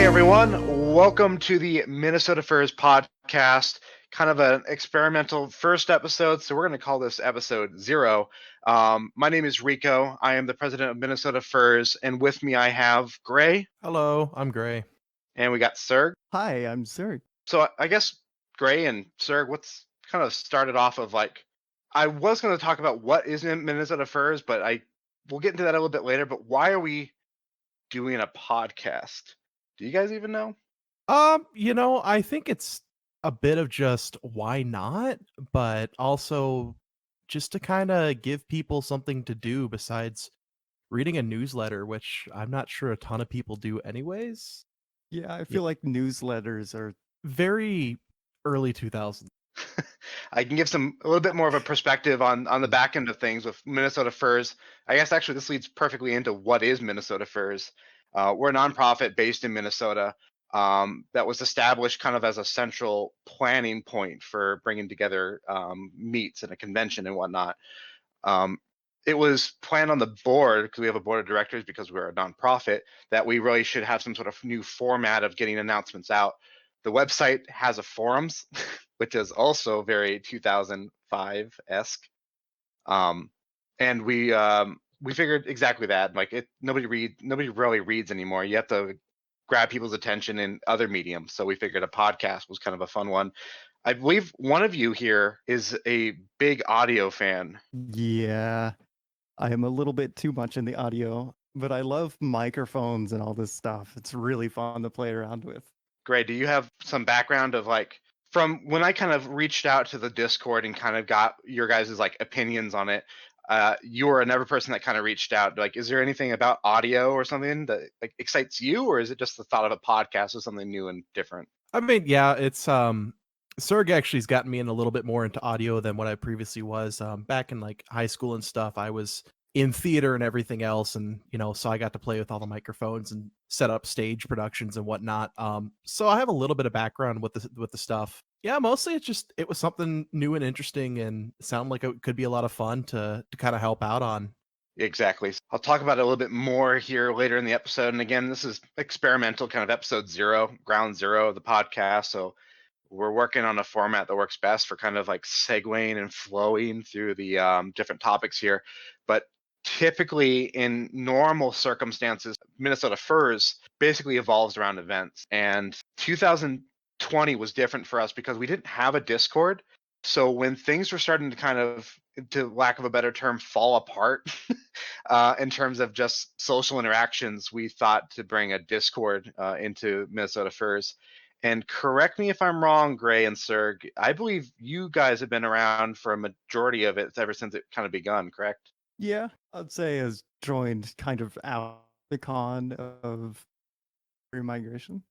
everyone. Welcome to the Minnesota Furs podcast, kind of an experimental first episode. So we're going to call this episode 0. My name is Rico. I am the president of Minnesota Furs, and with me I have Gray. Hello, I'm Gray. And we got Serg. Hi, I'm Serg. So I guess Gray and Serg, what's kind of started off of I was going to talk about what is Minnesota Furs, but we'll get into that a little bit later. But why are we doing a podcast? Do you guys even know? I think it's a bit of just why not, but also just to kind of give people something to do besides reading a newsletter, which I'm not sure a ton of people do anyways. Yeah, I feel like newsletters are Very early 2000s. I can give a little bit more of a perspective on the back end of things with Minnesota Furs. I guess actually this leads perfectly into what is Minnesota Furs. We're a nonprofit based in Minnesota that was established kind of as a central planning point for bringing together meets and a convention and whatnot. It was planned on the board, because we have a board of directors because we're a nonprofit, that we really should have some sort of new format of getting announcements out. The website has a forums, which is also very 2005-esque. And we figured exactly that. Nobody really reads anymore. You have to grab people's attention in other mediums. So we figured a podcast was kind of a fun one. I believe one of you here is a big audio fan. Yeah, I am a little bit too much in the audio, but I love microphones and all this stuff. It's really fun to play around with. Gray, do you have some background of from when I kind of reached out to the Discord and kind of got your guys' opinions on it? You were another person that kind of reached out. Is there anything about audio or something that excites you, or is it just the thought of a podcast or something new and different? I mean, yeah, it's Serg actually's gotten me in a little bit more into audio than what I previously was. Back in high school and stuff, I was in theater and everything else, and so I got to play with all the microphones and set up stage productions and whatnot. So I have a little bit of background with the stuff. Yeah, mostly it was something new and interesting, and sounded like it could be a lot of fun to kind of help out on. Exactly. I'll talk about it a little bit more here later in the episode. And again, this is experimental, kind of episode 0, ground zero of the podcast. So we're working on a format that works best for kind of segueing and flowing through the different topics here. But typically in normal circumstances, Minnesota Furs basically evolves around events. And 2020 was different for us because we didn't have a Discord. So when things were starting to kind of, to lack of a better term, fall apart in terms of just social interactions, we thought to bring a Discord into Minnesota Furs. And correct me if I'm wrong, Gray and Serg, I believe you guys have been around for a majority of it ever since it kind of begun, correct? Yeah, I'd say has joined kind of out the con of migration.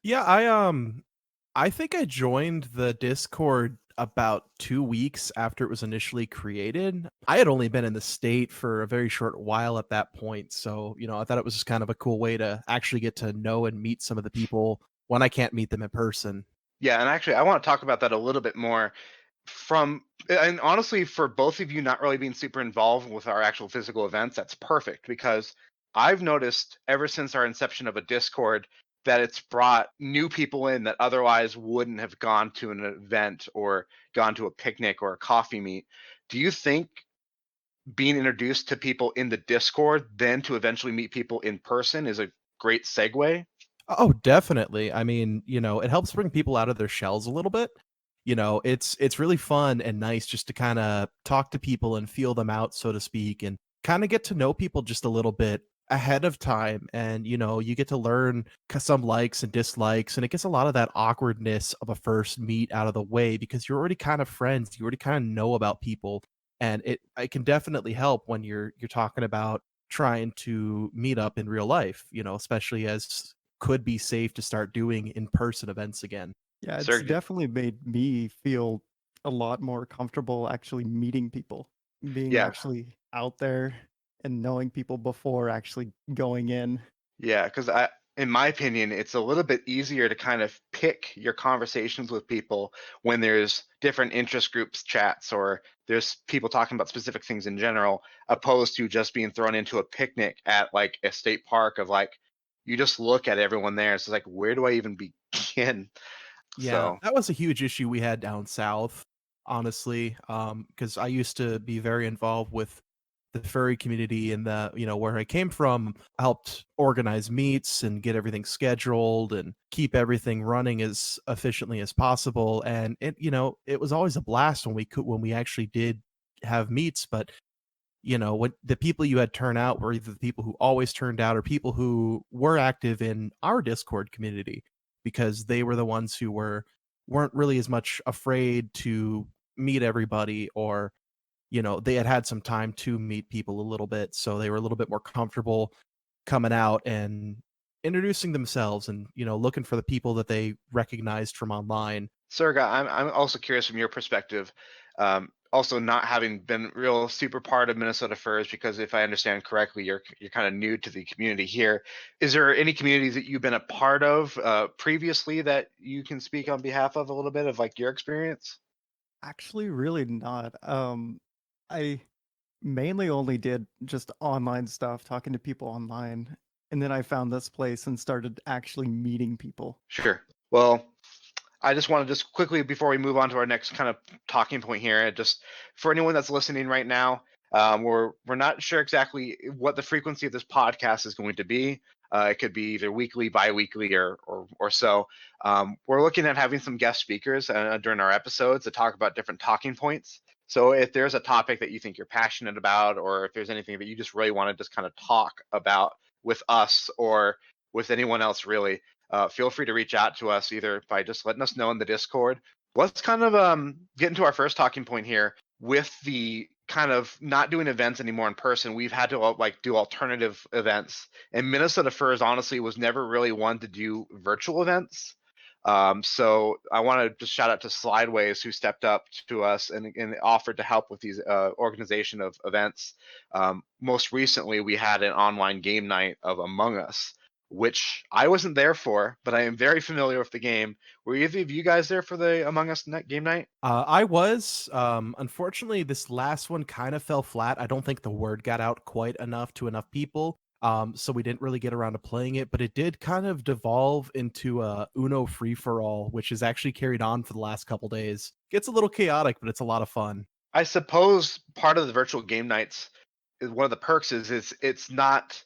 Yeah, I think I joined the Discord about 2 weeks after it was initially created. I had only been in the state for a very short while at that point, so I thought it was just kind of a cool way to actually get to know and meet some of the people when I can't meet them in person. Yeah, and actually I want to talk about that a little bit more and honestly, for both of you not really being super involved with our actual physical events, that's perfect, because I've noticed ever since our inception of a Discord that it's brought new people in that otherwise wouldn't have gone to an event or gone to a picnic or a coffee meet. Do you think being introduced to people in the Discord, then to eventually meet people in person, is a great segue? Oh, definitely. I mean, it helps bring people out of their shells a little bit. It's really fun and nice just to kind of talk to people and feel them out, so to speak, and kind of get to know people just a little bit ahead of time. And you get to learn some likes and dislikes, and it gets a lot of that awkwardness of a first meet out of the way because you're already kind of friends. You already kind of know about people, and it can definitely help when you're talking about trying to meet up in real life, especially as could be safe to start doing in-person events again. Yeah, it's Serg, definitely made me feel a lot more comfortable actually meeting people, being yeah. actually out there and knowing people before actually going in. Yeah, because in my opinion, it's a little bit easier to kind of pick your conversations with people when there's different interest groups chats or there's people talking about specific things in general, opposed to just being thrown into a picnic at a state park of you just look at everyone there. It's like, where do I even begin? Yeah, So that was a huge issue we had down south, honestly, because I used to be very involved with the furry community and where I came from, I helped organize meets and get everything scheduled and keep everything running as efficiently as possible. And it was always a blast when we actually did have meets, but when the people you had turn out were either the people who always turned out or people who were active in our Discord community because they were the ones who weren't really as much afraid to meet everybody, or they had some time to meet people a little bit, so they were a little bit more comfortable coming out and introducing themselves and looking for the people that they recognized from online. Serg, I'm also curious from your perspective, also not having been real super part of Minnesota Furs, because if I understand correctly, you're kind of new to the community here. Is there any communities that you've been a part of previously that you can speak on behalf of a little bit of like your experience? Actually, really not. I mainly only did just online stuff, talking to people online. And then I found this place and started actually meeting people. Sure. Well, I just want to just quickly before we move on to our next kind of talking point here, just for anyone that's listening right now, we're not sure exactly what the frequency of this podcast is going to be. It could be either weekly, bi-weekly, or so. We're looking at having some guest speakers during our episodes to talk about different talking points. So if there's a topic that you think you're passionate about, or if there's anything that you just really want to just kind of talk about with us or with anyone else, really, feel free to reach out to us either by just letting us know in the Discord. Let's kind of get into our first talking point here with the kind of not doing events anymore in person. We've had to like do alternative events, and Minnesota Furs honestly was never really one to do virtual events. So I want to just shout out to Slideways, who stepped up to us and offered to help with these organization of events. Most recently, we had an online game night of Among Us, which I wasn't there for, but I am very familiar with the game. Were either of you guys there for the Among Us game night? I was. Unfortunately, this last one kind of fell flat. I don't think the word got out quite enough to enough people. So we didn't really get around to playing it, but it did kind of devolve into a Uno free for all, which is actually carried on for the last couple days. Gets a little chaotic, but it's a lot of fun. I suppose part of the virtual game nights is one of the perks is it's not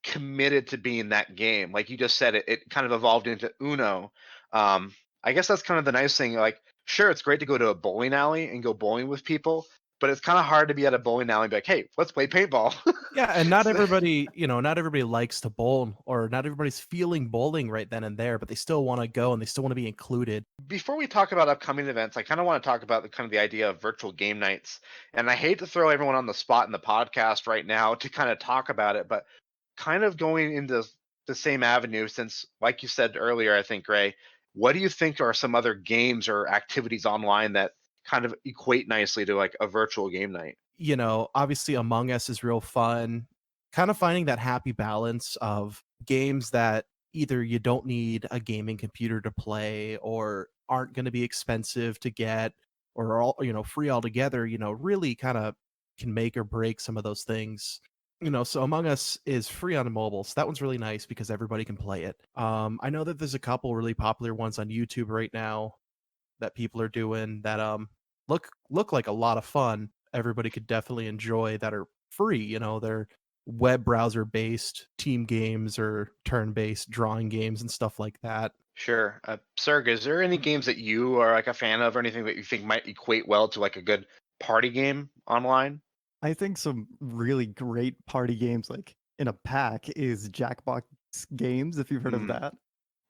committed to being that game. Like you just said, it kind of evolved into Uno. I guess that's kind of the nice thing. Like, sure, it's great to go to a bowling alley and go bowling with people, but it's kind of hard to be at a bowling alley and be like, hey, let's play paintball. Yeah, and not everybody, not everybody likes to bowl, or not everybody's feeling bowling right then and there, but they still want to go and they still want to be included. Before we talk about upcoming events, I kind of want to talk about the kind of the idea of virtual game nights. And I hate to throw everyone on the spot in the podcast right now to kind of talk about it, but kind of going into the same avenue, since like you said earlier, I think, Ray, what do you think are some other games or activities online that kind of equate nicely to like a virtual game night? Obviously Among Us is real fun. Kind of finding that happy balance of games that either you don't need a gaming computer to play or aren't going to be expensive to get or are all, free altogether, really kind of can make or break some of those things. So Among Us is free on mobile. So that one's really nice because everybody can play it. I know that there's a couple really popular ones on YouTube right now that people are doing that look like a lot of fun. Everybody could definitely enjoy that are free. They're web browser based team games or turn based drawing games and stuff like that. Sure. Serg, is there any games that you are like a fan of or anything that you think might equate well to like a good party game online? I think some really great party games, like in a pack, is Jackbox Games, if you've heard of Hmm. that.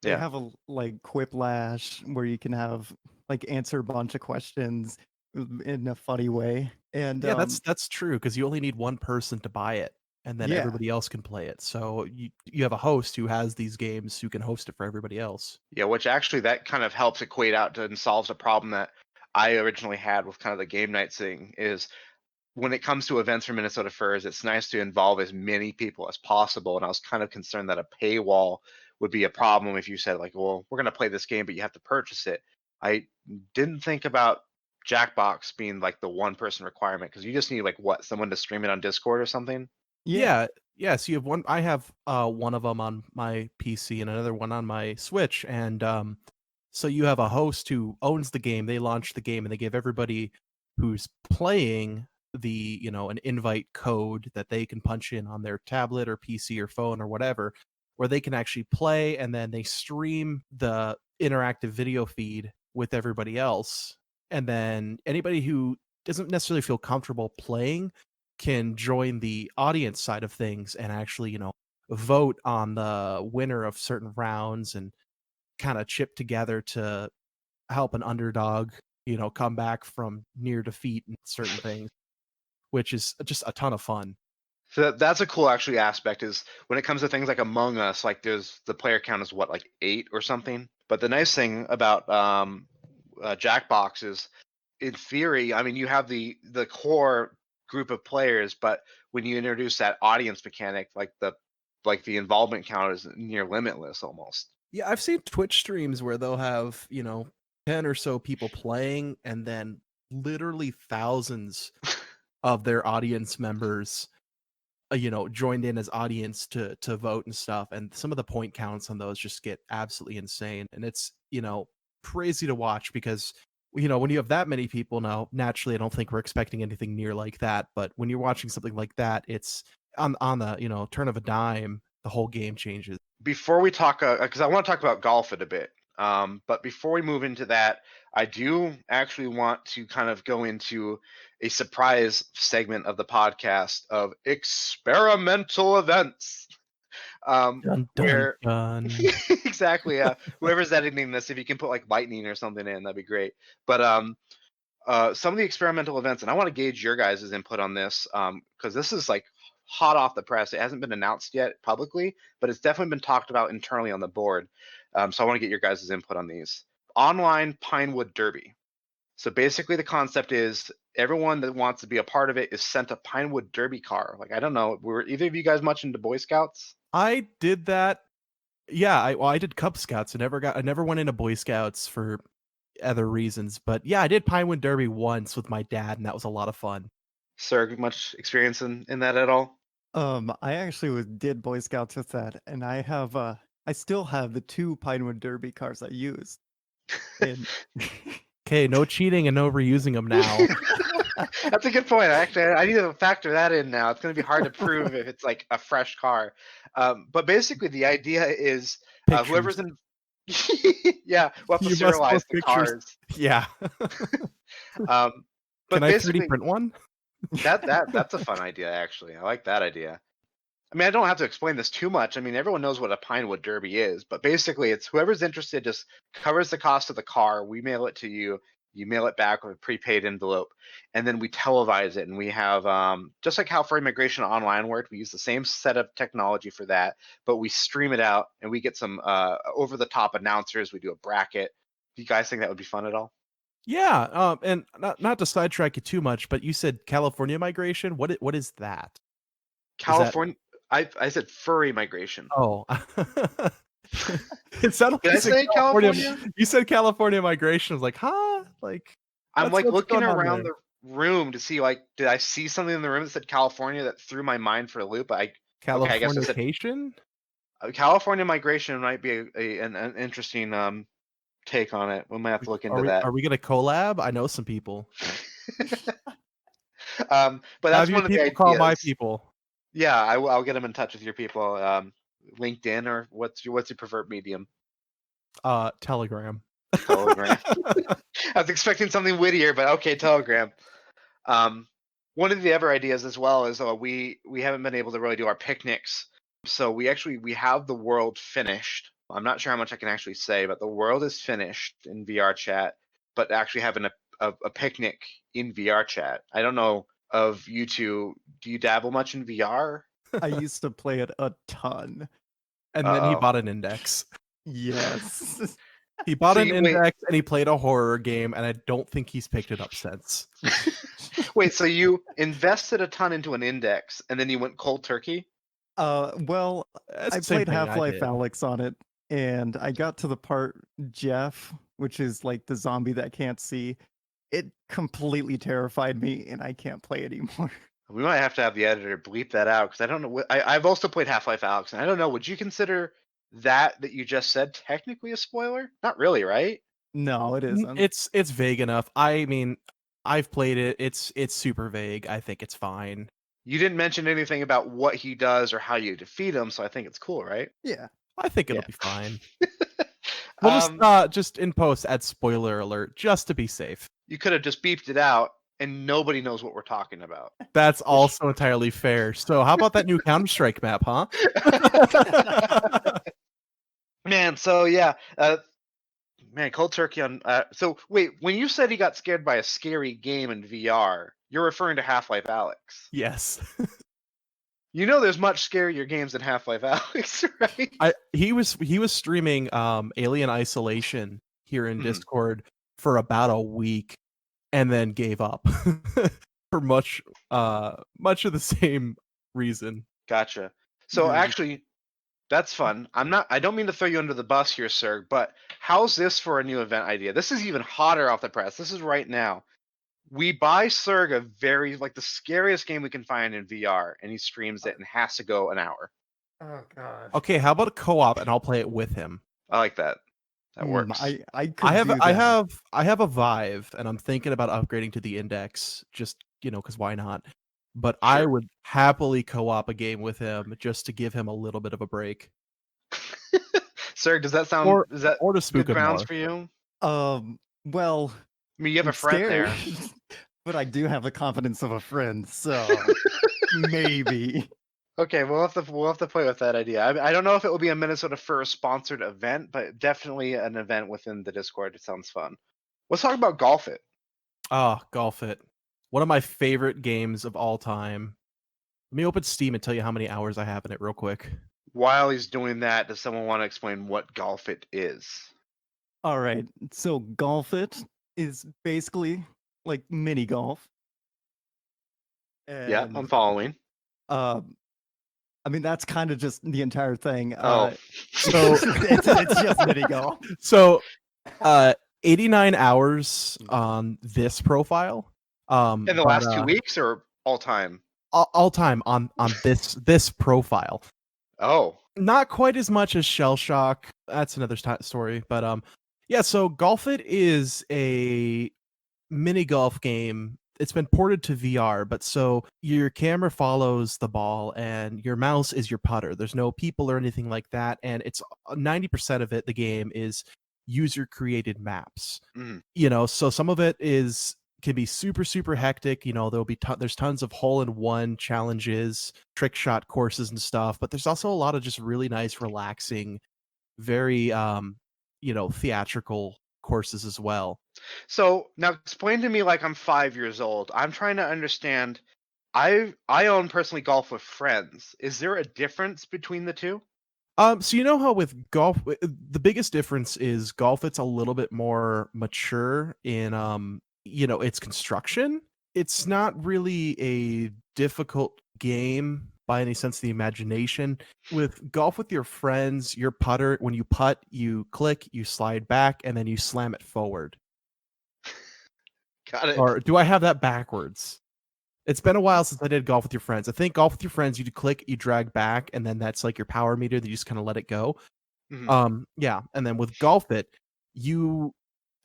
They Yeah. have a like Quiplash where you can have like answer a bunch of questions in a funny way. And Yeah, that's true because you only need one person to buy it, and then yeah, everybody else can play it. So you have a host who has these games who can host it for everybody else. Yeah, which actually that kind of helps equate out to and solves a problem that I originally had with kind of the game night thing is when it comes to events for Minnesota Furs, it's nice to involve as many people as possible. And I was kind of concerned that a paywall would be a problem if you said like, well, we're going to play this game, but you have to purchase it. I didn't think about Jackbox being like the one person requirement because you just need like what, someone to stream it on Discord or something? yeah. Yeah, Yeah, so you have one. I have one of them on my PC and another one on my Switch, and so you have a host who owns the game. They launch the game, and they give everybody who's playing an invite code that they can punch in on their tablet or PC or phone or whatever, where they can actually play, and then they stream the interactive video feed with everybody else, and then anybody who doesn't necessarily feel comfortable playing can join the audience side of things and actually, vote on the winner of certain rounds and kind of chip together to help an underdog, come back from near defeat and certain things, which is just a ton of fun. So that's a cool actually aspect is when it comes to things like Among Us, like there's the player count is what, like 8 or something. But the nice thing about Jackbox is, in theory, I mean, you have the core group of players, but when you introduce that audience mechanic, like the involvement count is near limitless almost. Yeah, I've seen Twitch streams where they'll have, 10 or so people playing and then literally thousands of their audience members joined in as audience to vote and stuff, and some of the point counts on those just get absolutely insane, and it's crazy to watch because when you have that many people now, naturally I don't think we're expecting anything near like that, but when you're watching something like that, it's on the turn of a dime, the whole game changes. Before we talk, because I want to talk about golf in a bit, but before we move into that, I do actually want to kind of go into a surprise segment of the podcast of experimental events. Dun, dun, Where dun. exactly, whoever's editing this, if you can put like lightning or something in, that'd be great. But some of the experimental events, and I want to gauge your guys' input on this, because this is like hot off the press. It hasn't been announced yet publicly, but it's definitely been talked about internally on the board. So I want to get your guys' input on these. Online Pinewood Derby. So basically the concept is everyone that wants to be a part of it is sent a Pinewood Derby car. Like, I don't know, were either of you guys much into Boy Scouts? I did that. Yeah, I did Cub Scouts. I never went into Boy Scouts for other reasons, but yeah, I did Pinewood Derby once with my dad, and that was a lot of fun. Serg, much experience in that at all? I actually did Boy Scouts with that, and I still have the 2 Pinewood Derby cars I used. And Okay, no cheating and no reusing them now. That's a good point. Actually, I need to factor that in now. It's going to be hard to prove if it's like a fresh car. But basically, the idea is whoever's in. Yeah, we'll have to You must serialize post the pictures. cars. Yeah. But Can I 3D basically, print one? that's a fun idea. Actually, I like that idea. I mean, I don't have to explain this too much. I mean, everyone knows what a Pinewood Derby is, but basically, it's whoever's interested just covers the cost of the car. We mail it to you. You mail it back with a prepaid envelope, and then we televise it. And we have, just like how Furry Migration Online worked, we use the same set of technology for that, but we stream it out, and we get some over-the-top announcers. We do a bracket. Do you guys think that would be fun at all? Yeah, and not to sidetrack you too much, but you said California Migration. What is that? California. I said Furry Migration. Oh. It sounded Did I say California? You said California Migration. I was like, huh? Like, I'm like what's looking going on around there? the room to see, like, did I see something in the room that said California that threw my mind for a loop? Okay, I guess I said Californication? California Migration might be an interesting take on it. We might have to look into that. Are we gonna collab? I know some people. But that's Have your one of the people ideas. call my people. Yeah, I'll get them in touch with your people. LinkedIn, or what's your preferred medium? Telegram. Telegram. I was expecting something wittier, but okay, Telegram. One of the other ideas as well is we haven't been able to really do our picnics, so we have the world finished. I'm not sure how much I can actually say, but the world is finished in VR chat. But actually having a picnic in VR chat. I don't know of you two. Do you dabble much in VR? I used to play it a ton. And then he bought an index. Yes. He bought an index and he played a horror game, and I don't think he's picked it up since. Wait, so you invested a ton into an index and then you went cold turkey? Well, I played Half-Life Alyx on it, and I got to the part Jeff, which is like the zombie that can't see. It completely terrified me, and I can't play anymore. We might have to have the editor bleep that out because I don't know. I've also played Half-Life Alyx, and I don't know. Would you consider that you just said technically a spoiler? Not really, right? No, it isn't. It's vague enough. I mean, I've played it. It's super vague. I think it's fine. You didn't mention anything about what he does or how you defeat him, so I think it's cool, right? Yeah. I think it'll Yeah. be fine. We'll just in post add spoiler alert just to be safe. You could have just beeped it out, and nobody knows what we're talking about. That's also entirely fair. So how about that new Counter-Strike map, huh? Man, so yeah, man, cold turkey on. So wait, when you said he got scared by a scary game in VR, you're referring to Half-Life Alyx. Yes. You know, there's much scarier games than Half-Life Alyx, right? He was streaming Alien Isolation here in Mhm. Discord for about a week, and then gave up for much of the same reason. Gotcha. So Mhm. actually, that's fun. I don't mean to throw you under the bus here, Serg, but how's this for a new event idea? This is even hotter off the press. This is right now. We buy Serg a the scariest game we can find in VR, and he streams it and has to go an hour. Oh god. Okay, how about a co-op and I'll play it with him? I like that. That works. I could do that. I have a Vive and I'm thinking about upgrading to the Index just, cuz why not? But I Sure. would happily co-op a game with him just to give him a little bit of a break. Serg, does that sound Or is that to spook good him grounds more. for you? Well, I mean, you have a it's friend scary, there. but I do have the confidence of a friend, so maybe. Okay, we'll have to play with that idea. I don't know if it will be a Minnesota Fur sponsored event, but definitely an event within the Discord. It sounds fun. Let's talk about Golf It. Golf It. One of my favorite games of all time. Let me open Steam and tell you how many hours I have in it real quick. While he's doing that, does someone want to explain what Golf It is? All right. So Golf It is basically like mini golf. Yeah, I'm And following. I mean that's kind of just the entire thing. Oh, So it's just mini golf. So 89 hours on this profile. in the last 2 weeks or all time? All time on this profile. Oh, Not quite as much as Shell Shock. That's another story. But yeah, so Golf It is a mini golf game. It's been ported to VR, but so your camera follows the ball and your mouse is your putter. There's no people or anything like that, and it's 90% of it. The game is user created maps. Mhm. So some of it can be super hectic. There'll be there's tons of hole-in-one challenges, trick shot courses and stuff, but there's also a lot of just really nice, relaxing, very theatrical courses as well. So now explain to me like I'm 5 years old. I'm trying to understand. I own personally golf with friends. Is there a difference between the two? So you know how with golf, the biggest difference is Golf. It's a little bit more mature in its construction. It's not really a difficult game by any sense of the imagination. With Golf with your friends, your putter, when you putt, you click, you slide back, and then you slam it forward. Got it. Or do I have that backwards? It's been a while since I did Golf with your friends. I think Golf with your friends, you click, you drag back, and then that's like your power meter that you just kind of let it go. Yeah, and then with Golf It,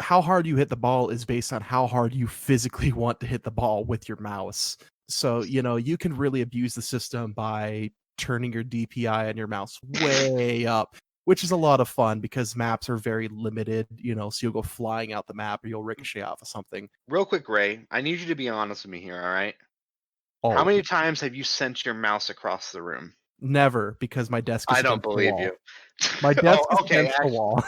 how hard you hit the ball is based on how hard you physically want to hit the ball with your mouse. So, you can really abuse the system by turning your DPI on your mouse way up, which is a lot of fun because maps are very limited, so you'll go flying out the map or you'll ricochet off of something. Real quick, Ray, I need you to be honest with me here, all right? How Oh, many times have you sent your mouse across the room? never, because my desk is I don't against the believe wall. you. My desk is okay. against the wall.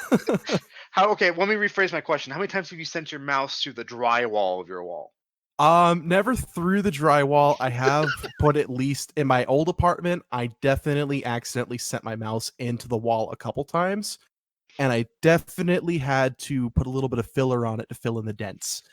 Okay, let me rephrase my question. How many times have you sent your mouse through the drywall of your wall? Never through the drywall. I have put at least in my old apartment, I definitely accidentally sent my mouse into the wall a couple times. And I definitely had to put a little bit of filler on it to fill in the dents.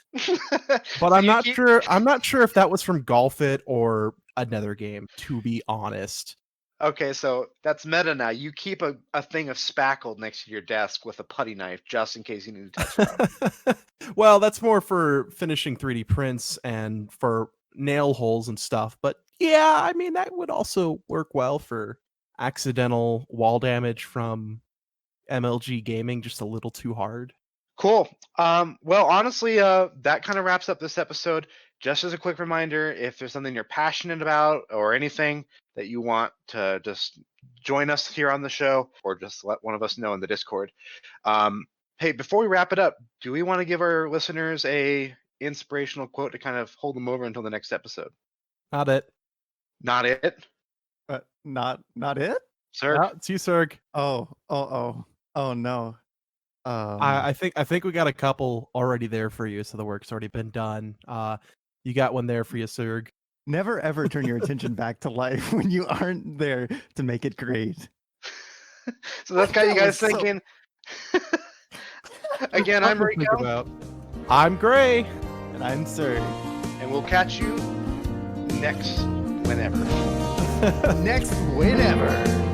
But I'm not sure. I'm not sure if that was from Golf It or another game, to be honest. Okay, so that's meta now. You keep a thing of spackle next to your desk with a putty knife just in case you need to touch it up. Well, that's more for finishing 3D prints and for nail holes and stuff. But Yeah, I mean that would also work well for accidental wall damage from MLG gaming, just a little too hard. Cool. Well, honestly, that kind of wraps up this episode. Just as a quick reminder, if there's something you're passionate about or anything that you want to just join us here on the show, or just let one of us know in the Discord. Hey, before we wrap it up, do we want to give our listeners a inspirational quote to kind of hold them over until the next episode? Not it. Not it, But not it. sir. Yeah, it's you, Serg. Oh no. I think we got a couple already there for you, so the work's already been done. You got one there for you, Serg. Never ever turn your attention back to life when you aren't there to make it great. So that's got you That guys was so- thinking. Again, I'm Something to think Rico, about. I'm Gray. And I'm Serg. and we'll catch you next whenever. Next whenever.